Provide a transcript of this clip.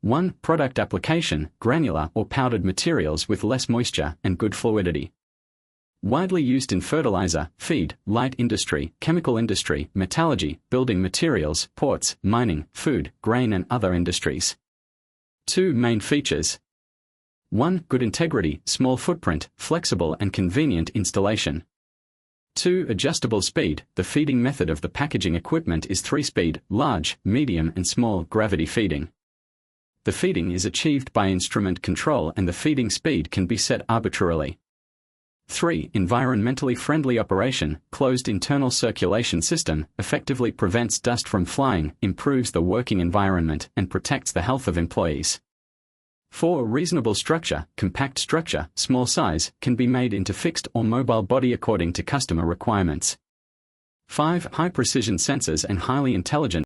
1. Product application, granular or powdered materials with less moisture and good fluidity. Widely used in fertilizer, feed, light industry, chemical industry, metallurgy, building materials, ports, mining, food, grain and other industries. 2. Main features. 1. Good integrity, small footprint, flexible and convenient installation. 2. Adjustable speed. The feeding method of the packaging equipment is 3-speed, large, medium and small gravity feeding. The feeding is achieved by instrument control and the feeding speed can be set arbitrarily. 3. Environmentally friendly operation. Closed internal circulation system effectively prevents dust from flying, improves the working environment and protects the health of employees. 4. Reasonable structure. Compact structure, small size, can be made into fixed or mobile body according to customer requirements. 5. High precision sensors and highly intelligent